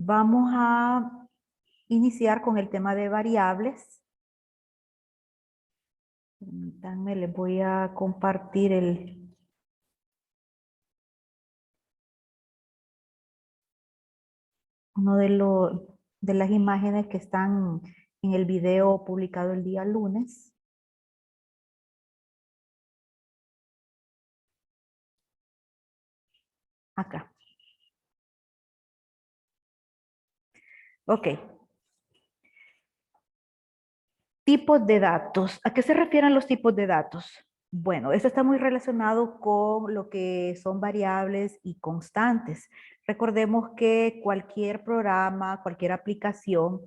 Vamos a iniciar con el tema de variables. Permítanme, les voy a compartir uno de las imágenes que están en el video publicado el día lunes. Acá. Ok. Tipos de datos. ¿A qué se refieren los tipos de datos? Bueno, eso está muy relacionado con lo que son variables y constantes. Recordemos que cualquier programa, cualquier aplicación,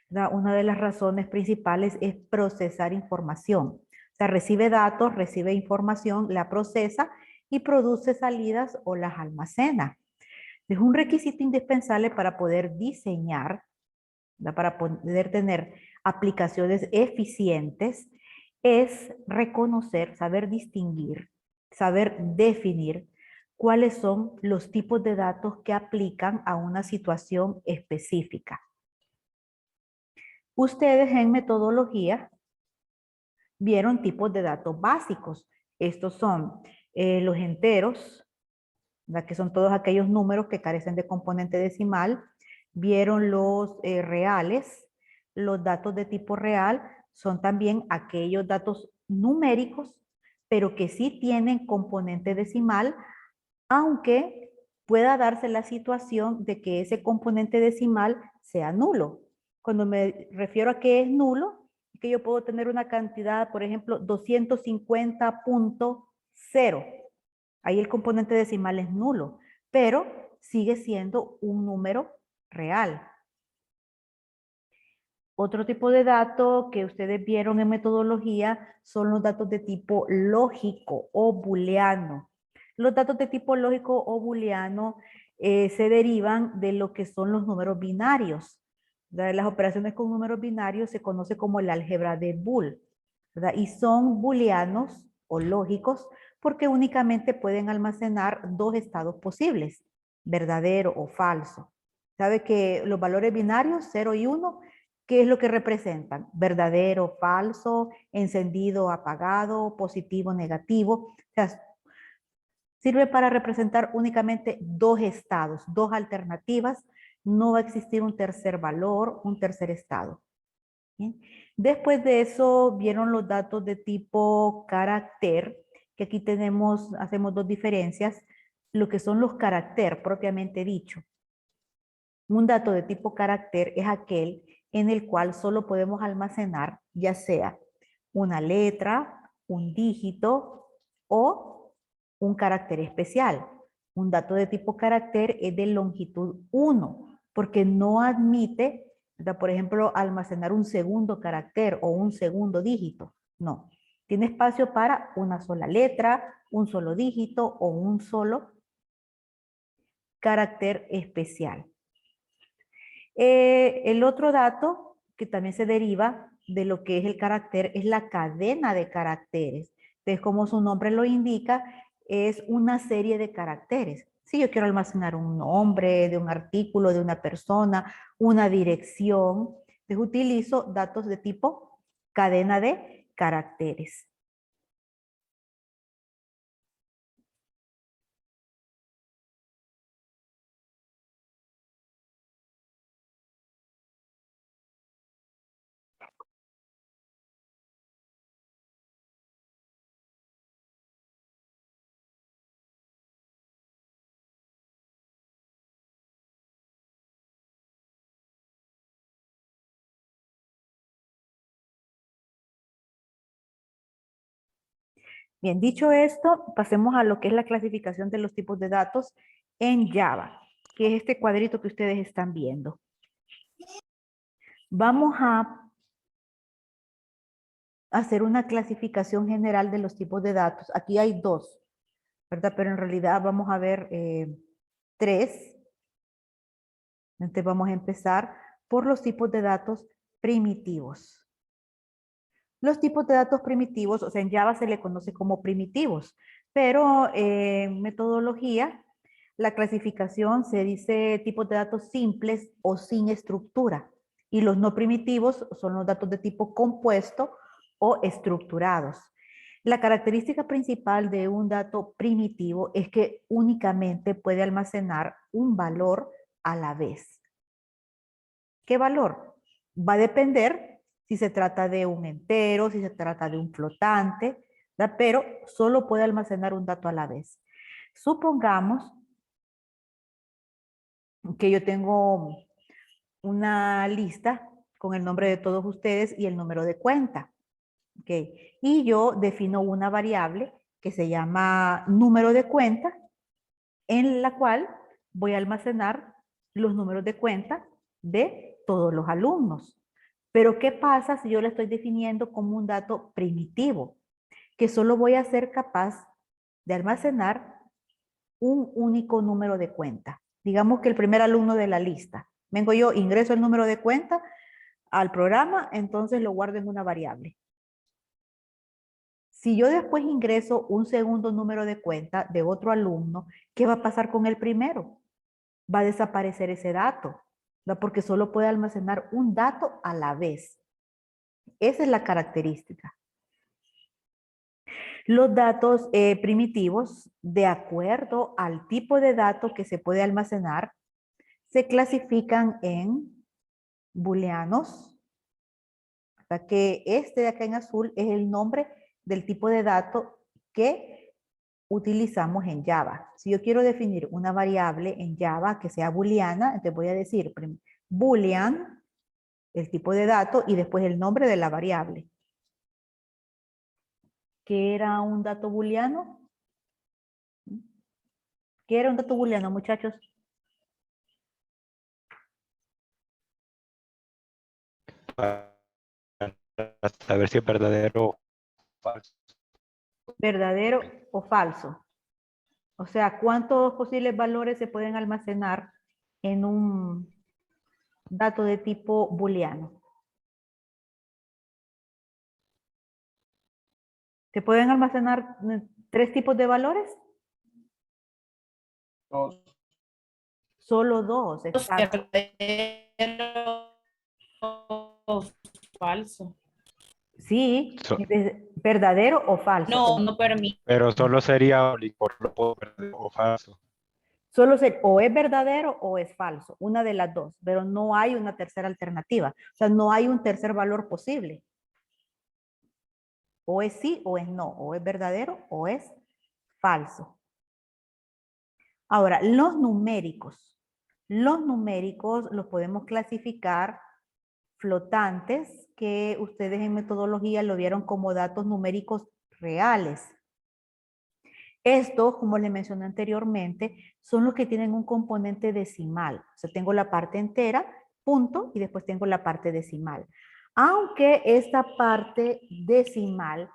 una de las razones principales es procesar información. O sea, recibe datos, recibe información, la procesa y produce salidas o las almacena. Es un requisito indispensable para poder diseñar, para poder tener aplicaciones eficientes, es reconocer, saber distinguir, saber definir cuáles son los tipos de datos que aplican a una situación específica. Ustedes en metodología vieron tipos de datos básicos. Estos son los enteros, que son todos aquellos números que carecen de componente decimal. Vieron los reales. Los datos de tipo real son también aquellos datos numéricos, pero que sí tienen componente decimal, aunque pueda darse la situación de que ese componente decimal sea nulo. Cuando me refiero a que es nulo, es que yo puedo tener una cantidad, por ejemplo, 250.0. Ahí el componente decimal es nulo, pero sigue siendo un número real. Otro tipo de dato que ustedes vieron en metodología son los datos de tipo lógico o booleano. Los datos de tipo lógico o booleano se derivan de lo que son los números binarios. Las operaciones con números binarios se conoce como el álgebra de Boole, ¿verdad? Y son booleanos o lógicos porque únicamente pueden almacenar dos estados posibles, verdadero o falso. ¿Sabe que los valores binarios, 0 y 1, qué es lo que representan? Verdadero, falso, encendido, apagado, positivo, negativo. O sea, sirve para representar únicamente dos estados, dos alternativas. No va a existir un tercer valor, un tercer estado. ¿Bien? Después de eso vieron los datos de tipo carácter, que aquí hacemos dos diferencias. Lo que son los carácter propiamente dicho. Un dato de tipo carácter es aquel en el cual solo podemos almacenar ya sea una letra, un dígito o un carácter especial. Un dato de tipo carácter es de longitud 1 porque no admite, por ejemplo, almacenar un segundo carácter o un segundo dígito. No, tiene espacio para una sola letra, un solo dígito o un solo carácter especial. El otro dato que también se deriva de lo que es el carácter es la cadena de caracteres. Entonces, como su nombre lo indica, es una serie de caracteres. Si yo quiero almacenar un nombre de un artículo, de una persona, una dirección, entonces utilizo datos de tipo cadena de caracteres. Bien, dicho esto, pasemos a lo que es la clasificación de los tipos de datos en Java, que es este cuadrito que ustedes están viendo. Vamos a hacer una clasificación general de los tipos de datos. Aquí hay dos, ¿verdad? Pero en realidad vamos a ver tres. Entonces vamos a empezar por los tipos de datos primitivos. Los tipos de datos primitivos, o sea, en Java se le conoce como primitivos, pero en metodología La clasificación se dice tipos de datos simples o sin estructura. Y los no primitivos son los datos de tipo compuesto o estructurados. La característica principal de un dato primitivo es que únicamente puede almacenar un valor a la vez. ¿Qué valor? Va a depender si se trata de un entero, si se trata de un flotante, ¿verdad? Pero solo puede almacenar un dato a la vez. Supongamos que yo tengo una lista con el nombre de todos ustedes y el número de cuenta. ¿Okay? Y yo defino una variable que se llama número de cuenta, en la cual voy a almacenar los números de cuenta de todos los alumnos. Pero ¿qué pasa si yo le estoy definiendo como un dato primitivo? Que solo voy a ser capaz de almacenar un único número de cuenta. Digamos que el primer alumno de la lista. Vengo yo, ingreso el número de cuenta al programa, entonces lo guardo en una variable. Si yo después ingreso un segundo número de cuenta de otro alumno, ¿qué va a pasar con el primero? Va a desaparecer ese dato, ¿no? Porque solo puede almacenar un dato a la vez. Esa es la característica. Los datos primitivos, de acuerdo al tipo de dato que se puede almacenar, se clasifican en booleanos. O sea que este de acá en azul es el nombre del tipo de dato que utilizamos en Java. Si yo quiero definir una variable en Java que sea booleana, entonces voy a decir boolean, el tipo de dato, y después el nombre de la variable. ¿Qué era un dato booleano? ¿Qué era un dato booleano, muchachos? Para saber si es verdadero o falso. ¿Verdadero o falso? O sea, ¿cuántos posibles valores se pueden almacenar en un dato de tipo booleano? ¿Se pueden almacenar 3 tipos de valores? Dos. Solo 2, exacto. Verdadero o falso. Sí, So- verdadero o falso. No, no permite. pero solo sería por lo puedo verdadero o falso. Solo o es verdadero o es falso, una de las dos, pero no hay una tercera alternativa. O sea, no hay un tercer valor posible. O es sí o es no, o es verdadero o es falso. Ahora, los numéricos. Los numéricos los podemos clasificar flotantes, que ustedes en metodología lo vieron como datos numéricos reales. Estos, como les mencioné anteriormente, son los que tienen un componente decimal. O sea, tengo la parte entera, punto, y después tengo la parte decimal. Aunque esta parte decimal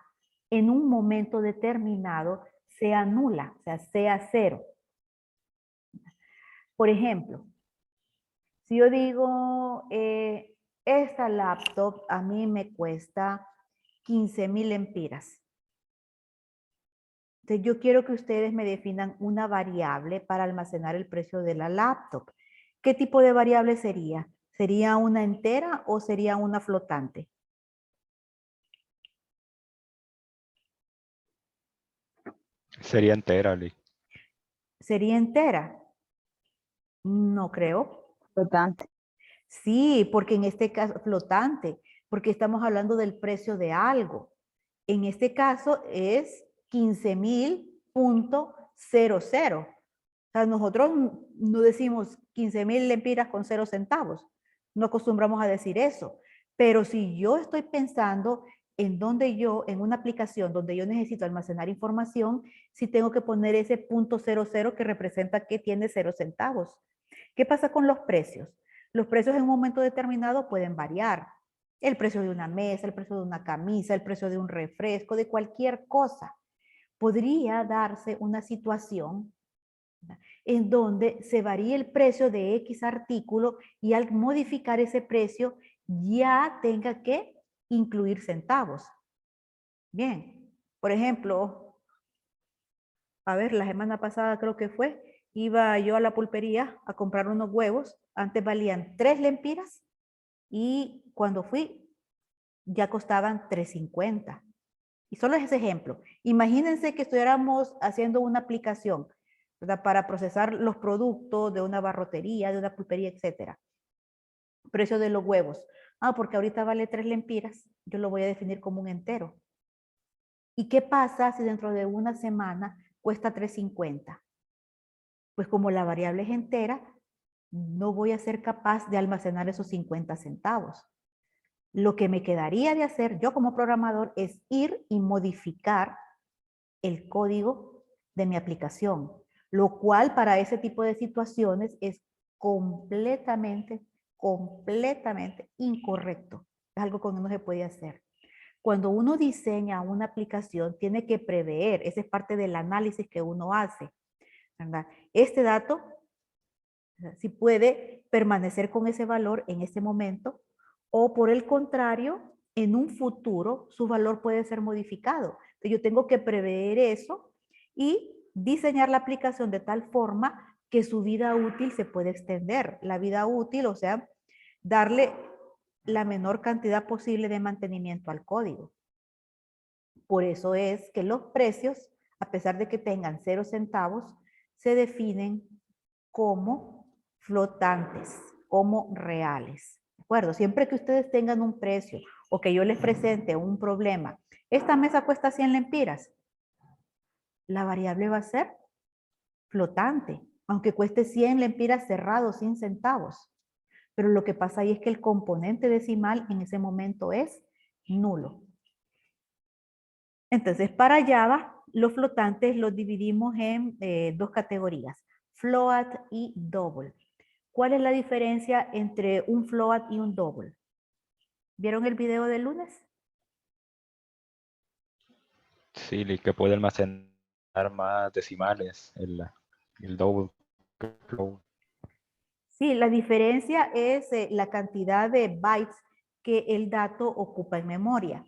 en un momento determinado sea nula, o sea, sea cero. Por ejemplo, si yo digo, esta laptop a mí me cuesta 15,000 lempiras. Entonces, yo quiero que ustedes me definan una variable para almacenar el precio de la laptop. ¿Qué tipo de variable sería? ¿Sería una entera o sería una flotante? Sería entera, Lee. ¿Sería entera? No creo. Flotante. Sí, porque en este caso, flotante, porque estamos hablando del precio de algo. En este caso es 15,000.00. O sea, nosotros no decimos 15,000 lempiras con 0 centavos. No acostumbramos a decir eso. Pero si yo estoy pensando en donde yo, en una aplicación donde yo necesito almacenar información, sí tengo que poner ese punto 00 que representa que tiene 0 centavos. ¿Qué pasa con los precios? Los precios en un momento determinado pueden variar. El precio de una mesa, el precio de una camisa, el precio de un refresco, de cualquier cosa. Podría darse una situación en donde se varíe el precio de X artículo y al modificar ese precio ya tenga que incluir centavos. Bien, por ejemplo, a ver, la semana pasada creo que fue, iba yo a la pulpería a comprar unos huevos. Antes valían 3 lempiras y cuando fui ya costaban 3.50. Y solo es ese ejemplo. Imagínense que estuviéramos haciendo una aplicación, ¿verdad?, para procesar los productos de una barrotería, de una pulpería, etcétera. Precio de los huevos. Ah, porque ahorita vale 3 lempiras. Yo lo voy a definir como un entero. ¿Y qué pasa si dentro de una semana cuesta 3.50? Pues como la variable es entera, no voy a ser capaz de almacenar esos 50 centavos. Lo que me quedaría de hacer yo como programador es ir y modificar el código de mi aplicación, lo cual para ese tipo de situaciones es completamente incorrecto. Es algo que no se puede hacer. Cuando uno diseña una aplicación, tiene que prever, esa es parte del análisis que uno hace, ¿verdad? Este dato, si puede permanecer con ese valor en este momento, o por el contrario, en un futuro su valor puede ser modificado. Entonces, yo tengo que prever eso y diseñar la aplicación de tal forma que su vida útil se puede extender. La vida útil, o sea, darle la menor cantidad posible de mantenimiento al código. Por eso es que los precios, a pesar de que tengan 0 centavos, se definen como flotantes, como reales. ¿De acuerdo? Siempre que ustedes tengan un precio o que yo les presente un problema, esta mesa cuesta 100 lempiras, la variable va a ser flotante, aunque cueste 100 lempiras cerrado, sin centavos. Pero lo que pasa ahí es que el componente decimal en ese momento es nulo. Entonces, para Java, los flotantes los dividimos en dos categorías, float y double. ¿Cuál es la diferencia entre un float y un double? ¿Vieron el video del lunes? Sí, que puede almacenar más decimales, el double float. Sí, la diferencia es la cantidad de bytes que el dato ocupa en memoria.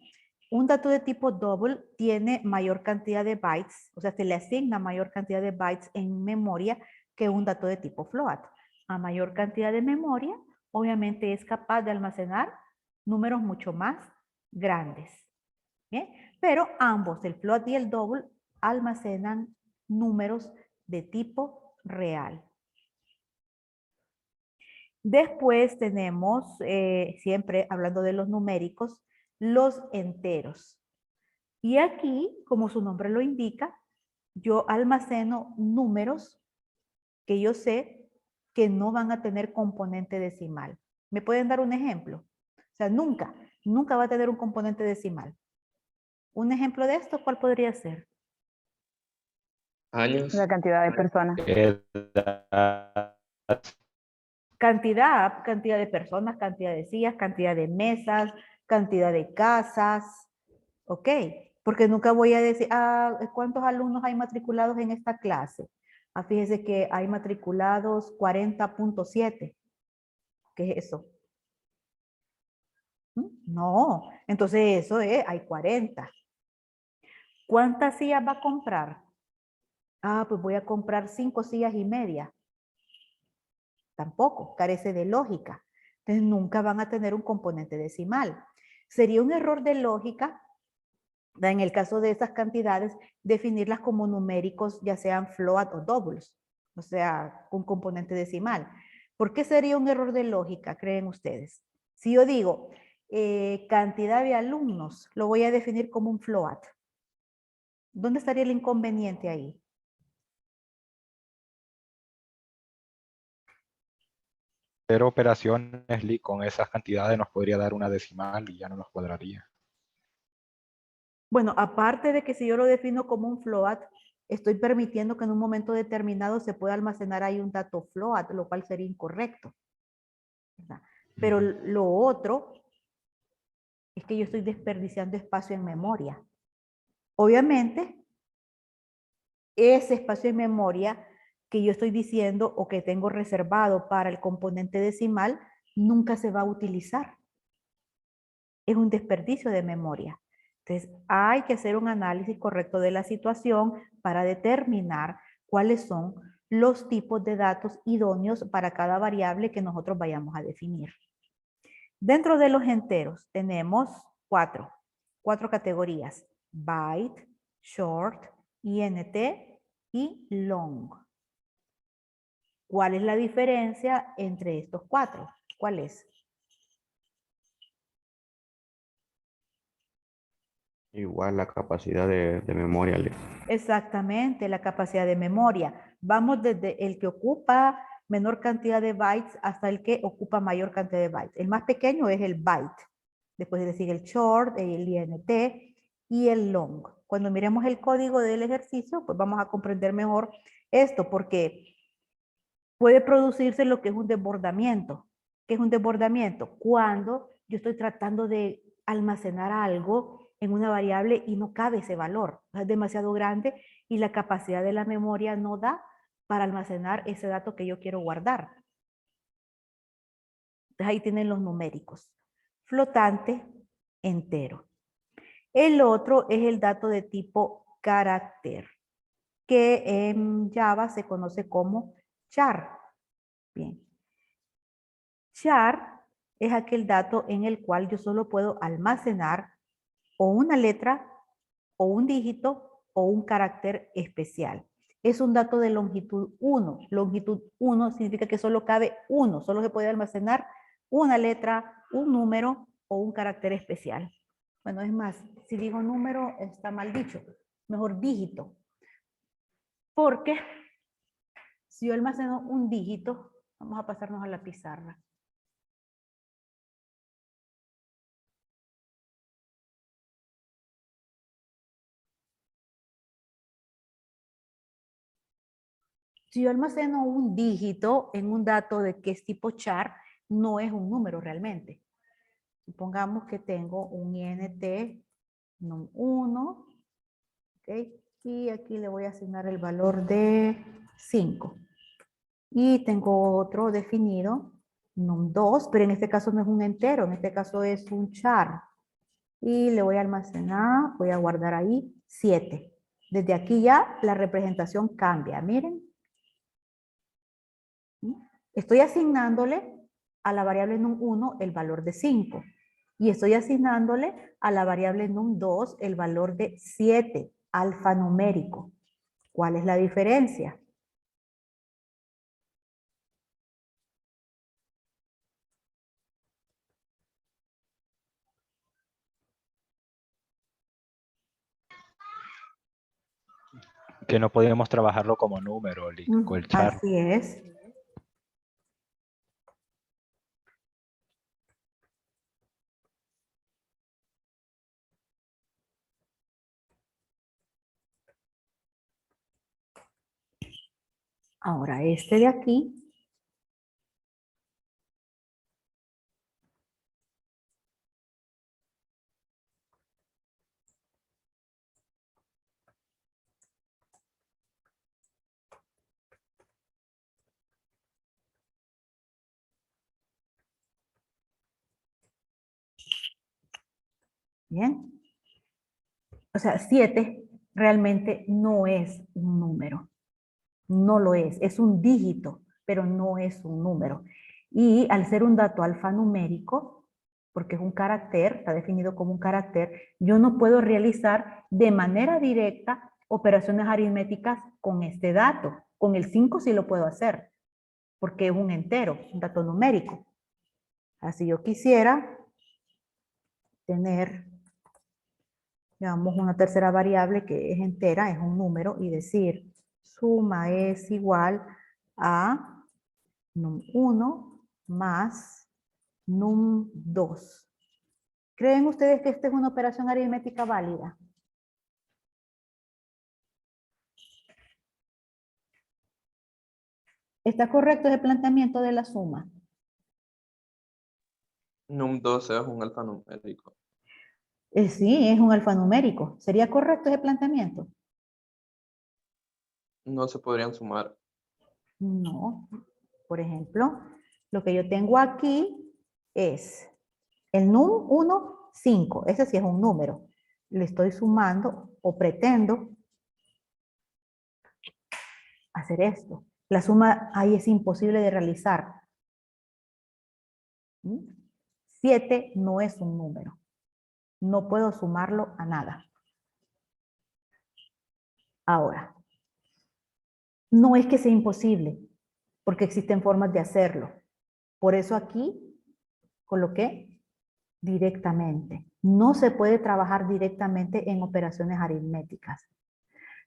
Un dato de tipo double tiene mayor cantidad de bytes, o sea, se le asigna mayor cantidad de bytes en memoria que un dato de tipo float. A mayor cantidad de memoria, obviamente es capaz de almacenar números mucho más grandes. ¿Bien? Pero ambos, el float y el double, almacenan números de tipo real. Después tenemos, siempre hablando de los numéricos, los enteros. Y aquí, como su nombre lo indica, yo almaceno números que yo sé que no van a tener componente decimal. ¿Me pueden dar un ejemplo? O sea, nunca va a tener un componente decimal. Un ejemplo de esto, ¿cuál podría ser? Años. La cantidad de personas. Edad, Cantidad de personas, cantidad de sillas, cantidad de mesas, cantidad de casas, ¿ok? Porque nunca voy a decir, ¿cuántos alumnos hay matriculados en esta clase? Fíjese que hay matriculados 40.7. ¿Qué es eso? No, entonces eso es, hay 40. ¿Cuántas sillas va a comprar? Pues voy a comprar 5 sillas y media. Tampoco, carece de lógica. Entonces nunca van a tener un componente decimal. Sería un error de lógica, en el caso de esas cantidades, definirlas como numéricos, ya sean float o doubles, o sea, con componente decimal. ¿Por qué sería un error de lógica, creen ustedes? Si yo digo cantidad de alumnos, lo voy a definir como un float. ¿Dónde estaría el inconveniente ahí? hacer operaciones con esas cantidades nos podría dar una decimal y ya no nos cuadraría. Bueno, aparte de que si yo lo defino como un float, estoy permitiendo que en un momento determinado se pueda almacenar ahí un dato float, lo cual sería incorrecto, ¿verdad? Pero lo otro es que yo estoy desperdiciando espacio en memoria. Obviamente, ese espacio en memoria que yo estoy diciendo o que tengo reservado para el componente decimal nunca se va a utilizar. Es un desperdicio de memoria. Entonces, hay que hacer un análisis correcto de la situación para determinar cuáles son los tipos de datos idóneos para cada variable que nosotros vayamos a definir. Dentro de los enteros tenemos cuatro categorías: byte, short, int y long. ¿Cuál es la diferencia entre estos cuatro? ¿Cuál es? Igual la capacidad de memoria. Exactamente, la capacidad de memoria. Vamos desde el que ocupa menor cantidad de bytes hasta el que ocupa mayor cantidad de bytes. El más pequeño es el byte. Después de decir el short, el int y el long. Cuando miremos el código del ejercicio, pues vamos a comprender mejor esto, porque puede producirse lo que es un desbordamiento. ¿Qué es un desbordamiento? Cuando yo estoy tratando de almacenar algo en una variable y no cabe ese valor. Es demasiado grande y la capacidad de la memoria no da para almacenar ese dato que yo quiero guardar. Entonces ahí tienen los numéricos. Flotante, entero. El otro es el dato de tipo carácter, que en Java se conoce como char. Bien. Char es aquel dato en el cual yo solo puedo almacenar o una letra, o un dígito, o un carácter especial. Es un dato de longitud 1. Longitud 1 significa que solo cabe uno, solo se puede almacenar una letra, un número o un carácter especial. Bueno, es más, si digo número está mal dicho, mejor dígito. Porque si yo almaceno un dígito, vamos a pasarnos a la pizarra. Si yo almaceno un dígito en un dato de que es tipo char, no es un número realmente. Supongamos que tengo un int num1, ¿ok? Y aquí le voy a asignar el valor de 5. Y tengo otro definido, num2, pero en este caso no es un entero, en este caso es un char. Y le voy a almacenar, voy a guardar ahí 7. Desde aquí ya la representación cambia, miren. Estoy asignándole a la variable num1 el valor de 5 y estoy asignándole a la variable num2 el valor de 7, alfanumérico. ¿Cuál es la diferencia? Que no podemos trabajarlo como número, con el char. Así es. Ahora, este de aquí. Bien. O sea, 7 realmente no es un número. No lo es un dígito, pero no es un número. Y al ser un dato alfanumérico, porque es un carácter, está definido como un carácter, yo no puedo realizar de manera directa operaciones aritméticas con este dato. Con el 5 sí lo puedo hacer, porque es un entero, un dato numérico. Así yo quisiera tener, digamos, una tercera variable que es entera, es un número, y decir, suma es igual a num1 más num2. ¿Creen ustedes que esta es una operación aritmética válida? ¿Está correcto ese planteamiento de la suma? Num2 es un alfanumérico. Sí, es un alfanumérico. ¿Sería correcto ese planteamiento? No se podrían sumar. No. Por ejemplo, lo que yo tengo aquí es el num1, 5. Ese sí es un número. Le estoy sumando o pretendo hacer esto. La suma ahí es imposible de realizar. 7 no es un número. No puedo sumarlo a nada. Ahora, no es que sea imposible, porque existen formas de hacerlo. Por eso aquí coloqué directamente. No se puede trabajar directamente en operaciones aritméticas.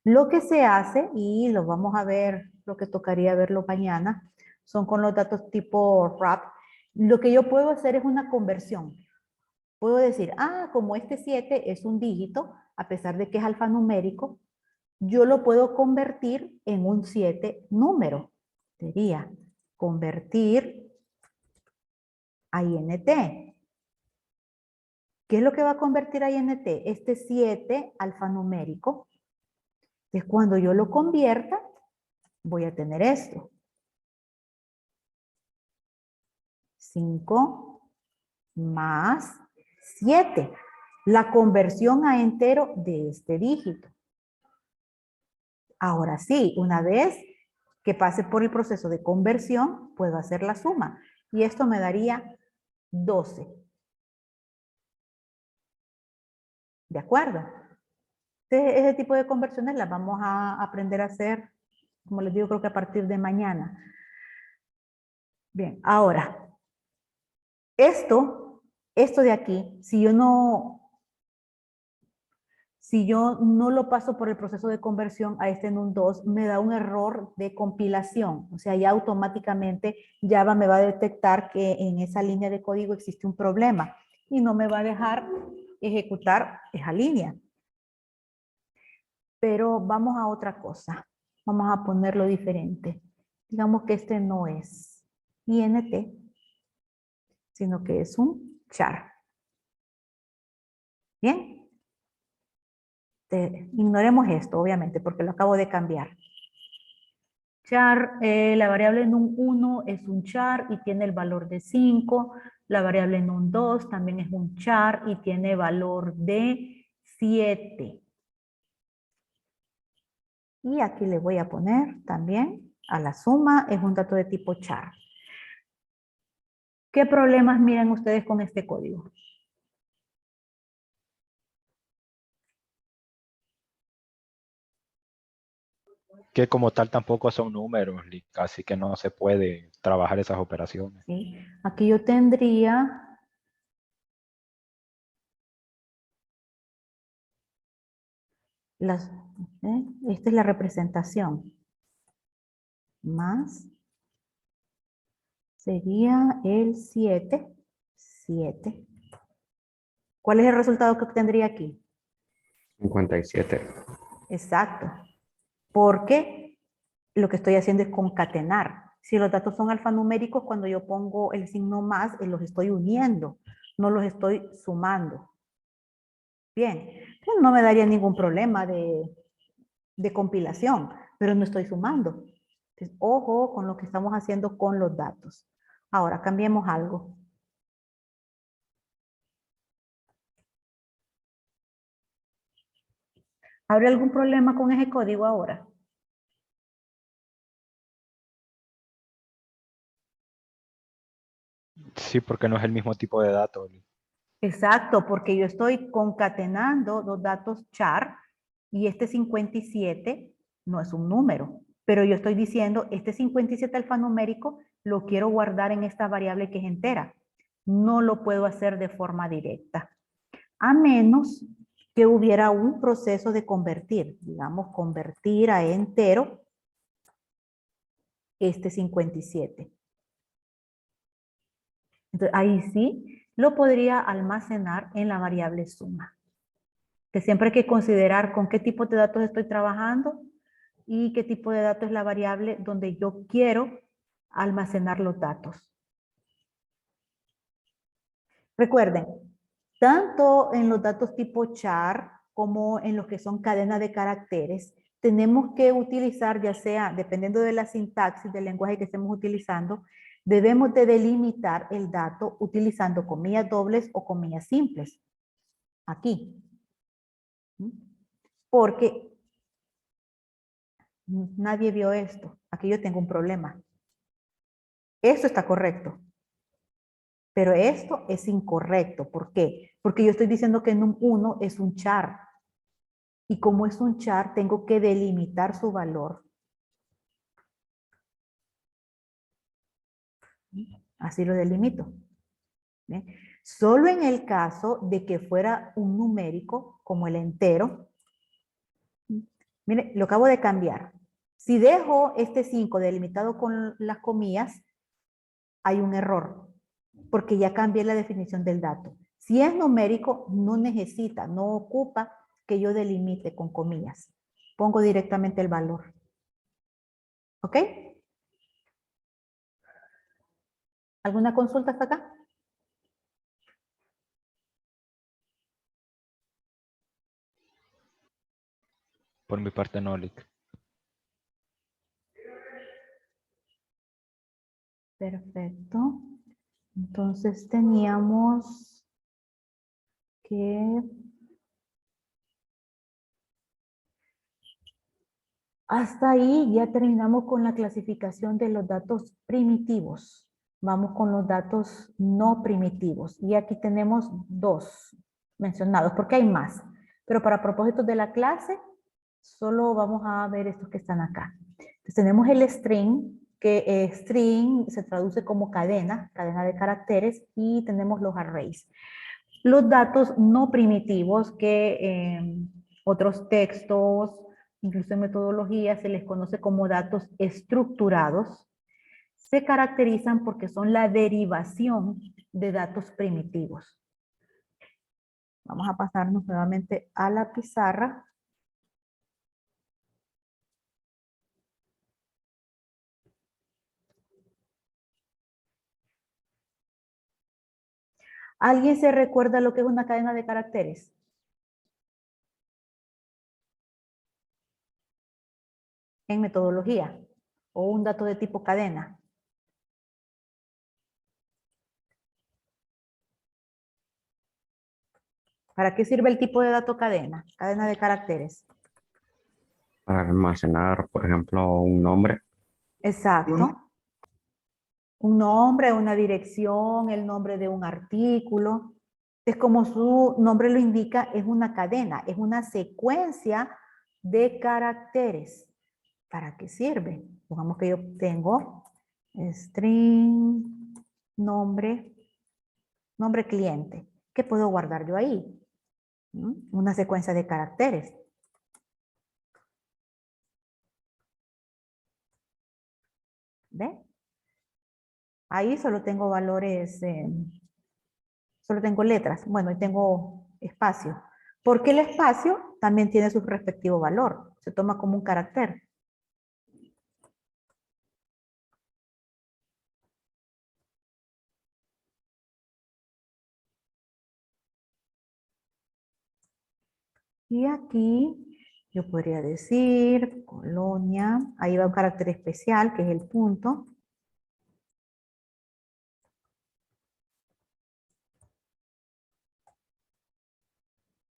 Lo que se hace, y lo vamos a ver, lo que tocaría verlo mañana, son con los datos tipo RAP. Lo que yo puedo hacer es una conversión. Puedo decir, como este 7 es un dígito, a pesar de que es alfanumérico, yo lo puedo convertir en un 7 número. Sería convertir a INT. ¿Qué es lo que va a convertir a INT? Este 7 alfanumérico. Entonces, cuando yo lo convierta, voy a tener esto. 5 más 7. La conversión a entero de este dígito. Ahora sí, una vez que pase por el proceso de conversión, puedo hacer la suma. Y esto me daría 12. ¿De acuerdo? Entonces, ese tipo de conversiones las vamos a aprender a hacer, como les digo, creo que a partir de mañana. Bien, ahora, esto de aquí, si yo no lo paso por el proceso de conversión a este NUM 2, me da un error de compilación. O sea, ya automáticamente Java me va a detectar que en esa línea de código existe un problema y no me va a dejar ejecutar esa línea. Pero vamos a otra cosa. Vamos a ponerlo diferente. Digamos que este no es INT, sino que es un char. ¿Bien? Ignoremos esto, obviamente, porque lo acabo de cambiar. Char, la variable num1 es un char y tiene el valor de 5. La variable num2 también es un char y tiene valor de 7. Y aquí le voy a poner también a la suma, es un dato de tipo char. ¿Qué problemas miran ustedes con este código? Que como tal tampoco son números, así que no se puede trabajar esas operaciones. ¿Sí? Aquí yo tendría esta es la representación. Más sería el 7. ¿Cuál es el resultado que obtendría aquí? 57. Exacto. Porque lo que estoy haciendo es concatenar. Si los datos son alfanuméricos, cuando yo pongo el signo más, los estoy uniendo, no los estoy sumando. Bien, no me daría ningún problema de compilación, pero no estoy sumando. Entonces, ojo con lo que estamos haciendo con los datos. Ahora, cambiemos algo. ¿Habrá algún problema con ese código ahora? Sí, porque no es el mismo tipo de datos. Exacto, porque yo estoy concatenando dos datos char y este 57 no es un número, pero yo estoy diciendo este 57 alfanumérico lo quiero guardar en esta variable que es entera. No lo puedo hacer de forma directa, a menos que hubiera un proceso de convertir, digamos, convertir a entero este 57. Entonces, ahí sí lo podría almacenar en la variable suma. Que siempre hay que considerar con qué tipo de datos estoy trabajando y qué tipo de datos es la variable donde yo quiero almacenar los datos. Recuerden, tanto en los datos tipo char como en los que son cadenas de caracteres, tenemos que utilizar, ya sea, dependiendo de la sintaxis del lenguaje que estemos utilizando, debemos de delimitar el dato utilizando comillas dobles o comillas simples. Aquí. Porque Nadie vio esto. Aquí yo tengo un problema. Esto está correcto. Pero esto es incorrecto. ¿Por qué? Porque yo estoy diciendo que num1 es un char. Y como es un char, tengo que delimitar su valor. Así lo delimito. ¿Bien? Solo en el caso de que fuera un numérico, como el entero. Mire, lo acabo de cambiar. Si dejo este 5 delimitado con las comillas, hay un error, porque ya cambié la definición del dato. Si es numérico, no necesita, no ocupa que yo delimite con comillas. Pongo directamente el valor. ¿Ok? ¿Alguna consulta hasta acá? Por mi parte no, Lick. Perfecto. Entonces teníamos que... Hasta ahí ya terminamos con la clasificación de los datos primitivos. Vamos con los datos no primitivos. Y aquí tenemos 2 mencionados, porque hay más. Pero para propósitos de la clase, solo vamos a ver estos que están acá. Entonces tenemos el string, que string se traduce como cadena, cadena de caracteres, y tenemos los arrays. Los datos no primitivos que otros textos, incluso en metodología, se les conoce como datos estructurados, se caracterizan porque son la derivación de datos primitivos. Vamos a pasarnos nuevamente a la pizarra. ¿Alguien se recuerda lo que es una cadena de caracteres? En metodología, o un dato de tipo cadena. ¿Para qué sirve el tipo de dato cadena? Cadena de caracteres. Para almacenar, por ejemplo, un nombre. Exacto. Un nombre, una dirección, el nombre de un artículo. Es como su nombre lo indica, es una cadena, es una secuencia de caracteres. ¿Para qué sirve? Pongamos que yo tengo string, nombre, nombre cliente. ¿Qué puedo guardar yo ahí? Una secuencia de caracteres. ¿Ve? Ahí solo tengo valores, solo tengo letras. Bueno, y tengo espacio. Porque el espacio también tiene su respectivo valor. Se toma como un carácter. Y aquí yo podría decir colonia. Ahí va un carácter especial, que es el punto.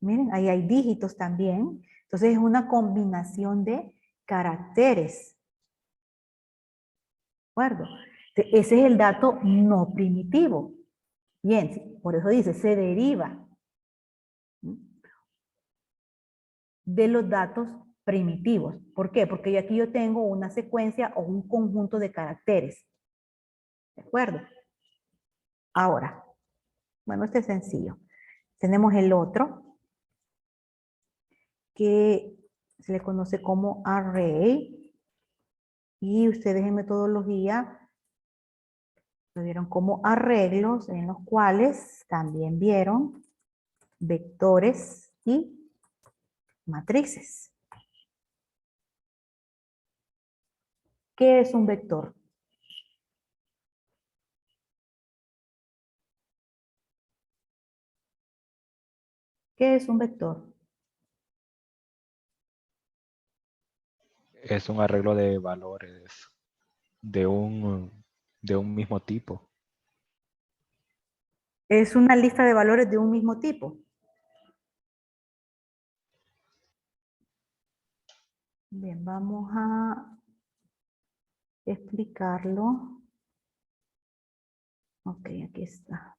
Miren, ahí hay dígitos también. Entonces es una combinación de caracteres. ¿De acuerdo? Ese es el dato no primitivo. Bien, sí, por eso dice, se deriva de los datos primitivos. ¿Por qué? Porque aquí yo tengo una secuencia o un conjunto de caracteres. ¿De acuerdo? Ahora, bueno, este es sencillo. Tenemos el otro, que se le conoce como array. Y ustedes en metodología lo vieron como arreglos en los cuales también vieron vectores y matrices. ¿Qué es un vector? ¿Qué es un vector? Es un arreglo de valores de un mismo tipo. Es una lista de valores de un mismo tipo. Bien, vamos a explicarlo. Ok, aquí está.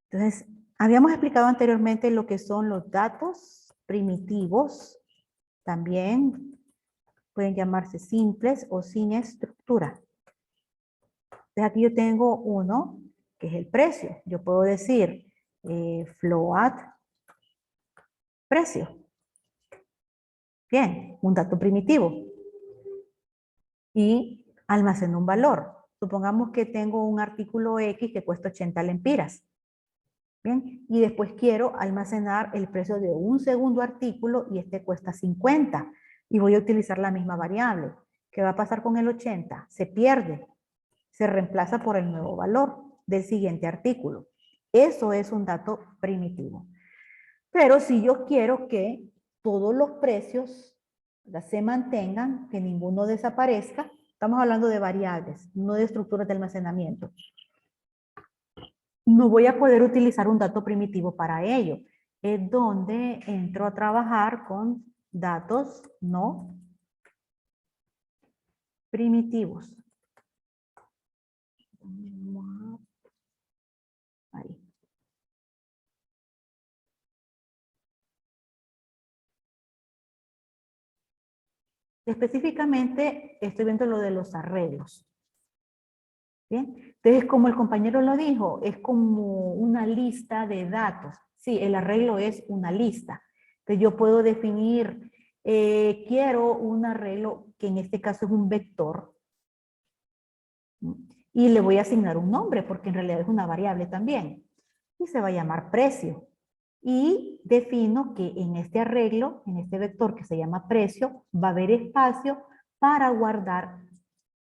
Entonces, habíamos explicado anteriormente lo que son los datos primitivos. También pueden llamarse simples o sin estructura. Entonces, aquí yo tengo uno, que es el precio. Yo puedo decir float precio. Bien, un dato primitivo. Y almaceno un valor. Supongamos que tengo un artículo X que cuesta 80 lempiras. Bien, y después quiero almacenar el precio de un segundo artículo y este cuesta 50. Y voy a utilizar la misma variable. ¿Qué va a pasar con el 80? Se pierde. Se reemplaza por el nuevo valor del siguiente artículo. Eso es un dato primitivo. Pero si yo quiero que todos los precios se mantengan, que ninguno desaparezca, estamos hablando de variables, no de estructuras de almacenamiento. No voy a poder utilizar un dato primitivo para ello. Es donde entro a trabajar con datos no primitivos. Ahí. Específicamente estoy viendo lo de los arreglos. ¿Bien? Entonces, como el compañero lo dijo, es como una lista de datos. Sí, el arreglo es una lista. Entonces, yo puedo definir, quiero un arreglo que en este caso es un vector. Y le voy a asignar un nombre, porque en realidad es una variable también. Y se va a llamar precio. Y defino que en este arreglo, en este vector que se llama precio, va a haber espacio para guardar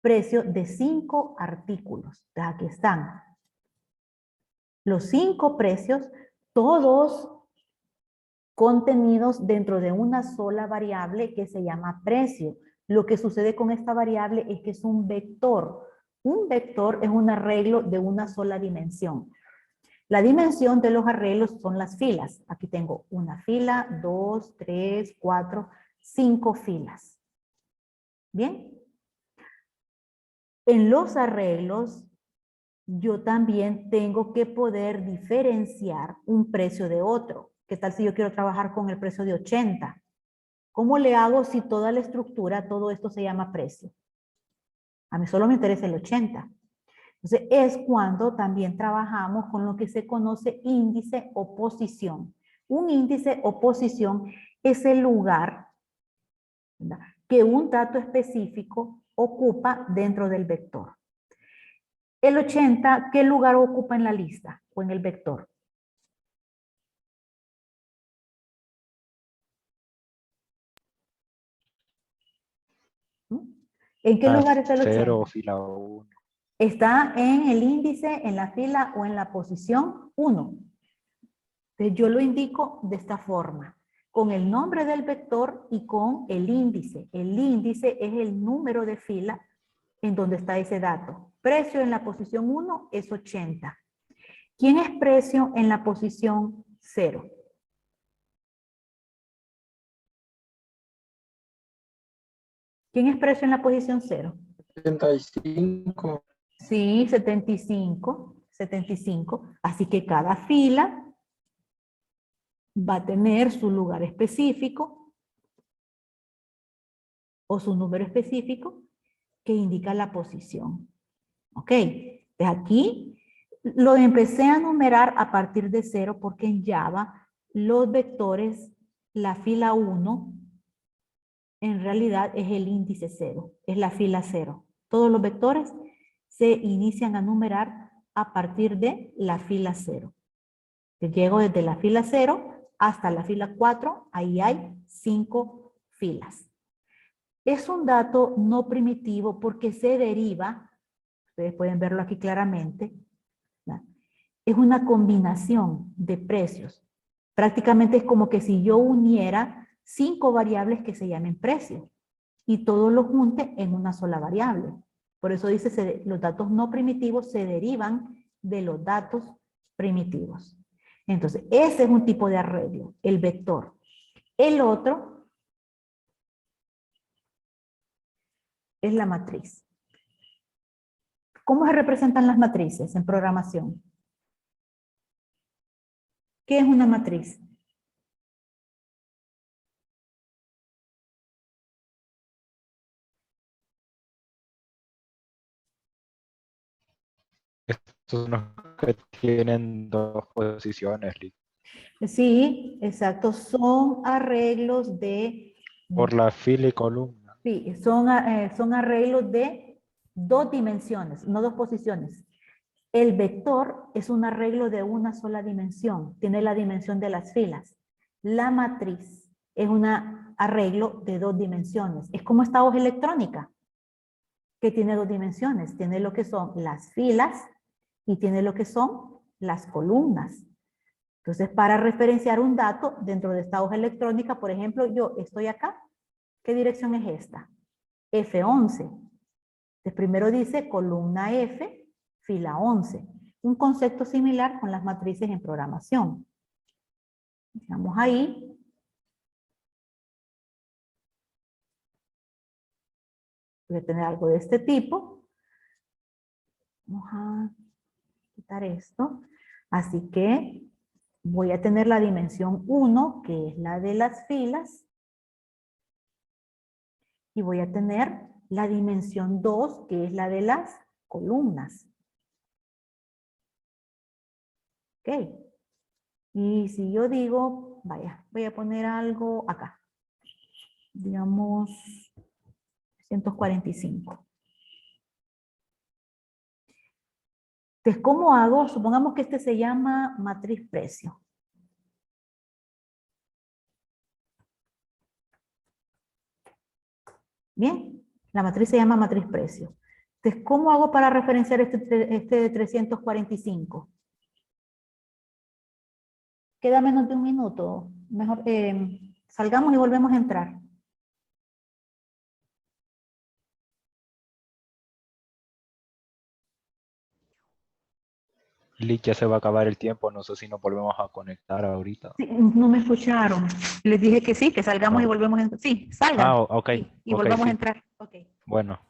precio de 5 artículos. Entonces, aquí están los 5 precios, todos contenidos dentro de una sola variable que se llama precio. Lo que sucede con esta variable es que es un vector. Un vector es un arreglo de una sola dimensión. La dimensión de los arreglos son las filas. Aquí tengo una fila, 2, 3, 4, 5 filas. ¿Bien? En los arreglos, yo también tengo que poder diferenciar un precio de otro. ¿Qué tal si yo quiero trabajar con el precio de 80? ¿Cómo le hago si toda la estructura, todo esto se llama precio? A mí solo me interesa el 80. Entonces, es cuando también trabajamos con lo que se conoce índice o posición. Un índice o posición es el lugar, ¿verdad?, que un dato específico ocupa dentro del vector. El 80, ¿qué lugar ocupa en la lista o en el vector? ¿En qué lugar está el 80? 0, fila 1. Está en el índice, en la fila o en la posición 1. Entonces yo lo indico de esta forma, con el nombre del vector y con el índice. El índice es el número de fila en donde está ese dato. Precio en la posición 1 es 80. ¿Quién es precio en la posición 0? ¿Quién es precio en la posición 0? 75. Sí, 75. 75. Así que cada fila va a tener su lugar específico o su número específico que indica la posición. ¿Ok? De aquí lo empecé a numerar a partir de 0 porque en Java los vectores, la fila 1, en realidad es el índice 0, es la fila 0. Todos los vectores se inician a numerar a partir de la fila 0. Llego desde la fila 0 hasta la fila 4, ahí hay 5 filas. Es un dato no primitivo porque se deriva, ustedes pueden verlo aquí claramente, ¿verdad?, es una combinación de precios. Prácticamente es como que si yo uniera 5 variables que se llamen precio y todo lo junte en una sola variable. Por eso dice, los datos no primitivos se derivan de los datos primitivos. Entonces, ese es un tipo de arreglo, el vector. El otro es la matriz. ¿Cómo se representan las matrices en programación? ¿Qué es una matriz? Estos son los que tienen dos posiciones, Lick. Sí, exacto. Son arreglos de... Por la fila y columna. Sí, son arreglos de dos dimensiones, no dos posiciones. El vector es un arreglo de una sola dimensión, tiene la dimensión de las filas. La matriz es un arreglo de dos dimensiones. Es como esta hoja electrónica, que tiene dos dimensiones. Tiene lo que son las filas y tiene lo que son las columnas. Entonces, para referenciar un dato dentro de esta hoja electrónica, por ejemplo, yo estoy acá. ¿Qué dirección es esta? F11. Entonces, primero dice columna F, fila 11. Un concepto similar con las matrices en programación. Vamos ahí. Voy a tener algo de este tipo. Vamos a quitar esto. Así que voy a tener la dimensión 1, que es la de las filas. Y voy a tener la dimensión 2, que es la de las columnas. Ok. Y si yo digo, vaya, voy a poner algo acá. Digamos, 145. Entonces, ¿cómo hago? Supongamos que este se llama matriz precio. Bien, la matriz se llama matriz precio. Entonces, ¿cómo hago para referenciar este de 345? Queda menos de un minuto. Mejor, salgamos y volvemos a entrar. Lick, ya se va a acabar el tiempo, no sé si nos volvemos a conectar ahorita. Sí, no me escucharon. Les dije que sí, que salgamos y volvemos a entrar. Sí, salgan. Ah, ok. Sí, y Ok, volvamos sí. a entrar. Ok. Bueno.